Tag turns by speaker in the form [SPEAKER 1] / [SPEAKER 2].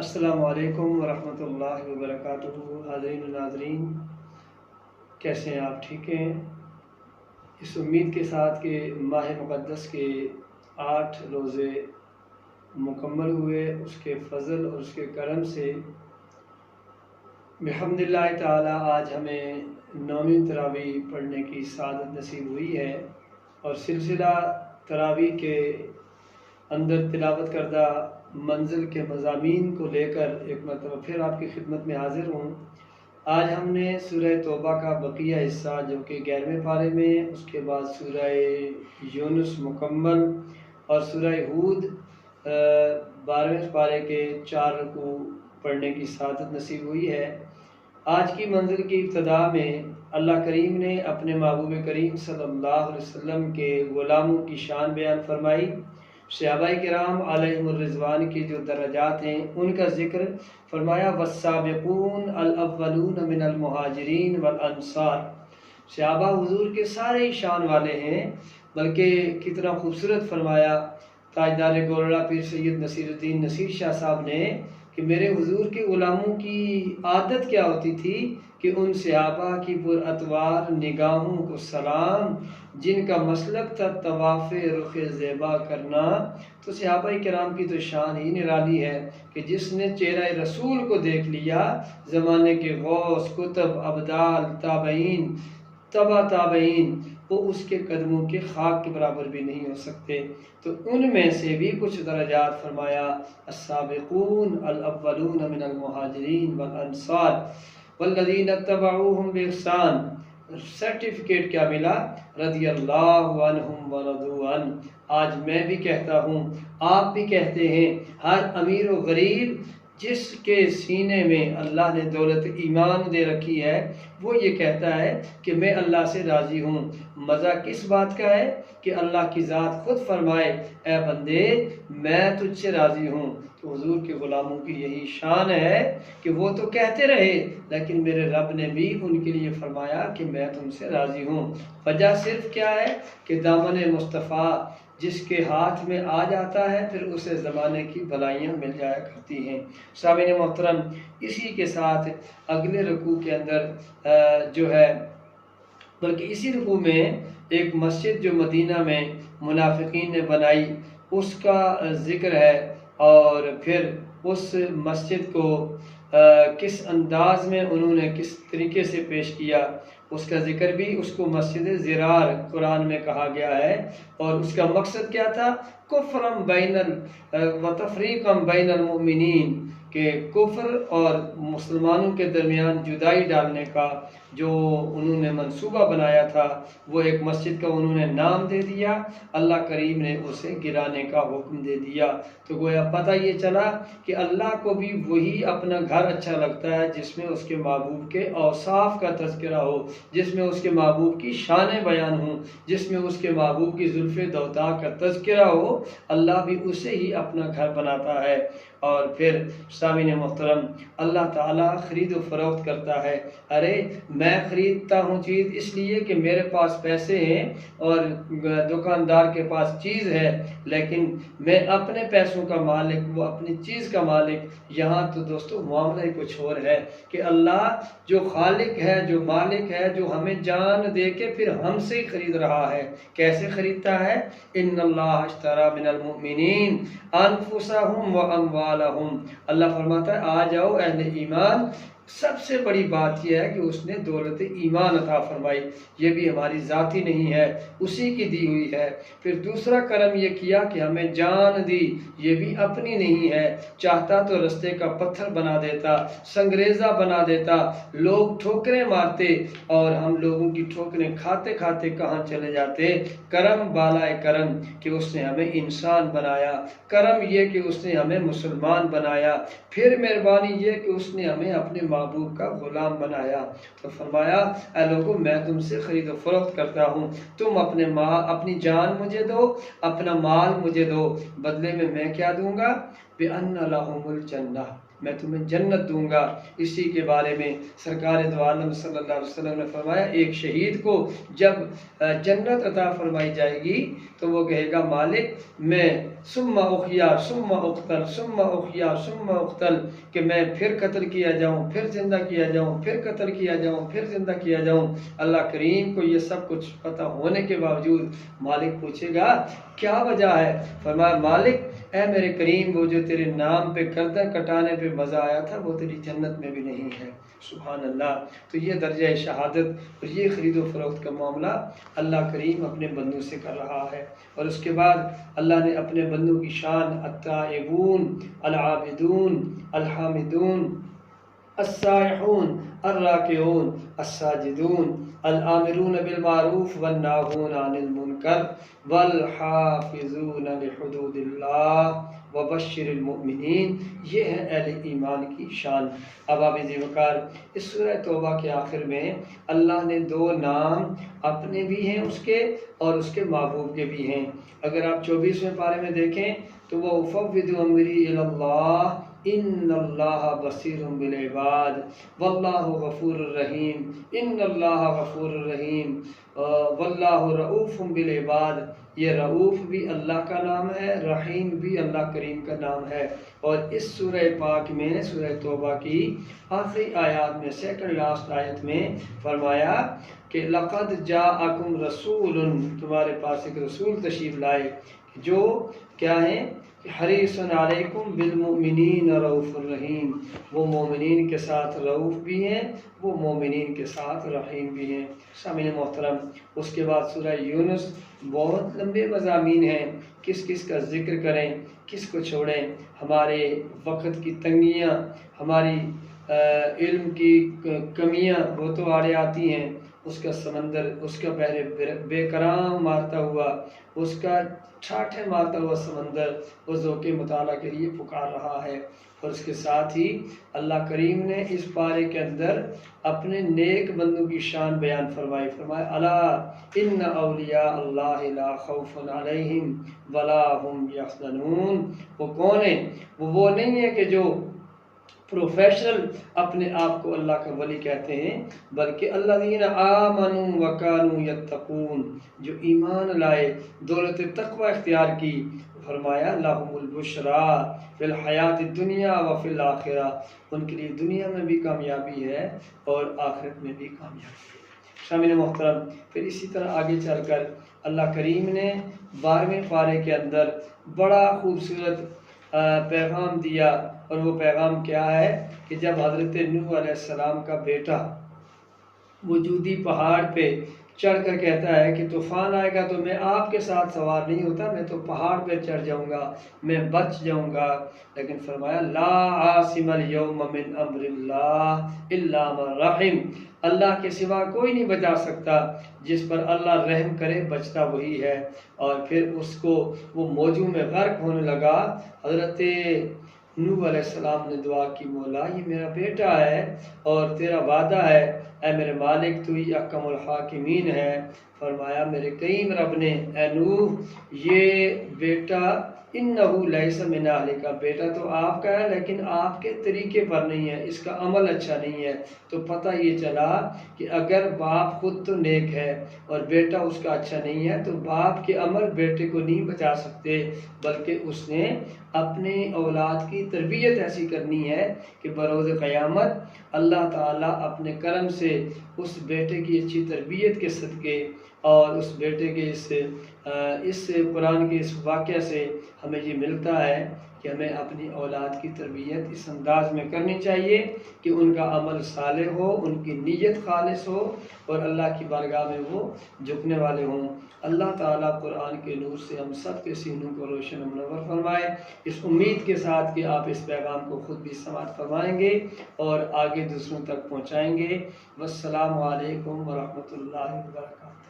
[SPEAKER 1] السلام علیکم ورحمۃ اللہ وبرکاتہ۔ حاضرین و ناظرین، کیسے ہیں آپ؟ ٹھیک ہیں؟ اس امید کے ساتھ کہ ماہ مقدس کے 8 روزے مکمل ہوئے، اس کے فضل اور اس کے کرم سے بحمد اللہ تعالی آج ہمیں 9ویں تراویح پڑھنے کی سعادت نصیب ہوئی ہے، اور سلسلہ تراویح کے اندر تلاوت کردہ منزل کے مضامین کو لے کر ایک مرتبہ پھر آپ کی خدمت میں حاضر ہوں۔ آج ہم نے سورہ توبہ کا بقیہ حصہ جو کہ 11ویں پارے میں، اس کے بعد سورہ یونس مکمل اور سورہ ہود 12ویں پارے کے 4 رکوع پڑھنے کی سعادت نصیب ہوئی ہے۔ آج کی منزل کی ابتدا میں اللہ کریم نے اپنے محبوب کریم صلی اللہ علیہ وسلم کے غلاموں کی شان بیان فرمائی، صحابہ کرام علیہم الرضوان کی جو درجات ہیں ان کا ذکر فرمایا۔ والسابقون الاولون من المہاجرین والانصار، صحابہ حضور کے سارے ہی شان والے ہیں، بلکہ کتنا خوبصورت فرمایا تاجدار گولڑا پیر سید نصیر الدین نصیر شاہ صاحب نے کہ میرے حضور کے غلاموں کی عادت کیا ہوتی تھی کہ ان صحابہ کی پر اتوار نگاہوں کو سلام، جن کا مسلک تھا طواف رخ زیبا کرنا۔ تو صحابہ کرام کی تو شان ہی نرالی ہے کہ جس نے چہرہ رسول کو دیکھ لیا، زمانے کے غوث، کتب، ابدال، تابعین، تبع تابعین، وہ اس کے قدموں کے خاک کے برابر بھی نہیں ہو سکتے۔ تو ان میں سے بھی کچھ درجات فرمایا، السابقون الاولون من المہاجرین والانصار والذین اتبعوہم باحسان۔ سرٹیفکیٹ کیا ملا؟ رضی اللہ عنہم ورضوا عنہ۔ آج میں بھی کہتا ہوں، آپ بھی کہتے ہیں، ہر امیر و غریب جس کے سینے میں اللہ نے دولت ایمان دے رکھی ہے، وہ یہ کہتا ہے کہ میں اللہ سے راضی ہوں۔ مزہ کس بات کا ہے کہ اللہ کی ذات خود فرمائے، اے بندے میں تجھ سے راضی ہوں۔ تو حضور کے غلاموں کی یہی شان ہے کہ وہ تو کہتے رہے، لیکن میرے رب نے بھی ان کے لیے فرمایا کہ میں تم سے راضی ہوں۔ وجہ صرف کیا ہے کہ دامن مصطفیٰ جس کے ہاتھ میں آ جاتا ہے، پھر اسے زمانے کی بھلائیاں مل جایا کرتی ہیں۔ سامعین محترم، اسی کے ساتھ اگلے رکوع کے اندر جو ہے، بلکہ اسی رکوع میں ایک مسجد جو مدینہ میں منافقین نے بنائی اس کا ذکر ہے، اور پھر اس مسجد کو کس انداز میں انہوں نے کس طریقے سے پیش کیا اس کا ذکر بھی۔ اس کو مسجد زرار قرآن میں کہا گیا ہے، اور اس کا مقصد کیا تھا؟ کفرم بین و تفریقم بین المؤمنین، کہ کفر اور مسلمانوں کے درمیان جدائی ڈالنے کا جو انہوں نے منصوبہ بنایا تھا، وہ ایک مسجد کا انہوں نے نام دے دیا، اللہ کریم نے اسے گرانے کا حکم دے دیا۔ تو گویا پتہ یہ چلا کہ اللہ کو بھی وہی اپنا گھر اچھا لگتا ہے جس میں اس کے محبوب کے اوصاف کا تذکرہ ہو، جس میں اس کے محبوب کی شانیں بیان ہوں، جس میں اس کے محبوب کی زلف دوتا کا تذکرہ ہو۔ اللہ بھی اسے ہی اپنا گھر بناتا ہے۔ اور پھر سامعین محترم، اللہ تعالیٰ خرید و فروخت کرتا ہے۔ ارے میں خریدتا ہوں چیز اس لیے کہ میرے پاس پیسے ہیں اور دکاندار کے پاس چیز ہے، لیکن میں اپنے پیسوں کا مالک، وہ اپنی چیز کا مالک۔ یہاں تو دوستو معاملہ ہی کچھ اور ہے کہ اللہ جو خالق ہے، جو مالک ہے، جو ہمیں جان دے کے پھر ہم سے ہی خرید رہا ہے۔ کیسے خریدتا ہے؟ ان اللہ اشتری من المؤمنین انفسهم واموالهم۔ اللہ فرماتا ہے آ جاؤ اہل ایمان، سب سے بڑی بات یہ ہے کہ اس نے دولت ایمان عطا فرمائی، یہ بھی ہماری ذاتی نہیں ہے، اسی کی دی ہوئی ہے۔ پھر دوسرا کرم یہ کیا کہ ہمیں جان دی، یہ بھی اپنی نہیں ہے، چاہتا تو رستے کا پتھر بنا دیتا، سنگریزہ بنا دیتا، لوگ ٹھوکریں مارتے اور ہم لوگوں کی ٹھوکریں کھاتے کھاتے کہاں چلے جاتے۔ کرم بالائے کرم کہ اس نے ہمیں انسان بنایا، کرم یہ کہ اس نے ہمیں مسلمان بنایا، پھر مہربانی یہ کہ اس نے ہمیں اپنے محبوب کا غلام بنایا۔ تو فرمایا اے لوگو میں تم سے خرید و فروخت کرتا ہوں، تم اپنی جان مجھے دو، اپنا مال مجھے دو، بدلے میں کیا دوں گا؟ بِأَنَّ لَهُمُ الْجَنَّةَ، میں تمہیں جنت دوں گا۔ اسی کے بارے میں سرکار دو عالم صلی اللہ علیہ وسلم نے فرمایا ایک شہید کو جب جنت عطا فرمائی جائے گی تو وہ کہے گا مالک میں ثم احیا ثم اقتل ثم احیا ثم اقتل، کہ میں پھر قتل کیا جاؤں، پھر زندہ کیا جاؤں، پھر قتل کیا جاؤں، پھر زندہ کیا جاؤں۔ اللہ کریم کو یہ سب کچھ پتہ ہونے کے باوجود مالک پوچھے گا کیا وجہ ہے؟ فرمایا مالک اے میرے کریم وہ جو تیرے نام پہ گردن کٹانے پہ مزہ آیا تھا وہ تیری جنت میں بھی نہیں ہے۔ سبحان اللہ۔ تو یہ درجہ شہادت اور یہ خرید و فروخت کا معاملہ اللہ کریم اپنے بندوں سے کر رہا ہے۔ اور اس کے بعد اللہ نے اپنے بندوں کی شان التائبون العابدون الحامدون السائحون الراکعون الساجدون الآمرون بالمعروف والناہون عن المنکر والحافظون لحدود اللہ وبشر المؤمنین، یہ ہے اہل ایمان کی شان۔ اب آپ وقار اس سورہ توبہ کے آخر میں اللہ نے دو نام اپنے بھی ہیں اس کے اور اس کے محبوب کے بھی ہیں۔ اگر آپ 24ویں پارے میں دیکھیں تو وہ افوض امری الی اللہ ان اللہ بصیر بالعباد واللہ غفور الرحیم ان اللہ غفور الرحیم واللہ رؤوف بالعباد۔ یہ رؤوف بھی اللہ کا نام ہے، رحیم بھی اللہ کریم کا نام ہے۔ اور اس سورہ پاک میں سورہ توبہ کی آخری آیات میں سیکنڈ لاسٹ آیت میں فرمایا کہ لقد جاءکم رسول، تمہارے پاس ایک رسول تشریف لائے جو کیا ہیں، حریص علیکم بالمؤمنین رؤوف الرحیم، وہ مومنین کے ساتھ رؤوف بھی ہیں، وہ مومنین کے ساتھ رحیم بھی ہیں۔ سامعین محترم، اس کے بعد سورہ یونس بہت لمبے مضامین ہیں، کس کس کا ذکر کریں کس کو چھوڑیں، ہمارے وقت کی تنگیاں، ہماری علم کی کمیاں وہ تو آڑے آتی ہیں، اس کا سمندر، اس کا بحر بے کرام مارتا ہوا، اس کا ٹھاٹھے مارتا ہوا سمندر وہ ذوق مطالعہ کے لیے پکار رہا ہے۔ اور اس کے ساتھ ہی اللہ کریم نے اس پارے کے اندر اپنے نیک بندوں کی شان بیان فرمائی، فرمایا الا ان اولیاء اللہ لا خوف علیہم ولا هم یحزنون۔ وہ کون ہیں؟ وہ نہیں ہے کہ جو پروفیشنل اپنے آپ کو اللہ کا ولی کہتے ہیں، بلکہ الذین آمنوا وکانوا یتقون، جو ایمان لائے، دولت تقوی اختیار کی۔ فرمایا لہم البشریٰ فی الحیات الدنیا وفی الآخرہ، ان کے لیے دنیا میں بھی کامیابی ہے اور آخرت میں بھی کامیابی ہے۔ شامل محترم، پھر اسی طرح آگے چل کر اللہ کریم نے 12ویں پارے کے اندر بڑا خوبصورت پیغام دیا، اور وہ پیغام کیا ہے کہ جب حضرت نوح علیہ السلام کا بیٹا وجودی پہاڑ پہ چڑھ کر کہتا ہے کہ طوفان آئے گا تو میں آپ کے ساتھ سوار نہیں ہوتا، میں تو پہاڑ پہ چڑھ جاؤں گا، میں بچ جاؤں گا، لیکن فرمایا لا عاصم اليوم من امر اللہ الا من رحم، اللہ کے سوا کوئی نہیں بچا سکتا، جس پر اللہ رحم کرے بچتا وہی ہے۔ اور پھر اس کو وہ موجوں میں غرق ہونے لگا۔ حضرت نوح علیہ السلام نے دعا کی، مولا یہ میرا بیٹا ہے اور تیرا وعدہ ہے اے میرے مالک تو ہی احکم الحاکمین ہے۔ فرمایا میرے کریم رب نے اے نوح یہ بیٹا انہو لیس من اہلک، بیٹا تو آپ کا ہے لیکن آپ کے طریقے پر نہیں ہے، اس کا عمل اچھا نہیں ہے۔ تو پتہ یہ چلا کہ اگر باپ خود تو نیک ہے اور بیٹا اس کا اچھا نہیں ہے تو باپ کے عمل بیٹے کو نہیں بچا سکتے، بلکہ اس نے اپنے اولاد کی تربیت ایسی کرنی ہے کہ بروز قیامت اللہ تعالیٰ اپنے کرم سے اس بیٹے کی اچھی تربیت کے صدقے اور اس بیٹے کے اس قرآن کے اس واقعہ سے ہمیں یہ ملتا ہے کہ ہمیں اپنی اولاد کی تربیت اس انداز میں کرنی چاہیے کہ ان کا عمل صالح ہو، ان کی نیت خالص ہو اور اللہ کی بارگاہ میں وہ جھکنے والے ہوں۔ اللہ تعالیٰ قرآن کے نور سے ہم سب کے سینوں کو روشن و منور فرمائے، اس امید کے ساتھ کہ آپ اس پیغام کو خود بھی سماعت فرمائیں گے اور آگے دوسروں تک پہنچائیں گے۔ والسلام علیکم ورحمۃ اللہ وبرکاتہ۔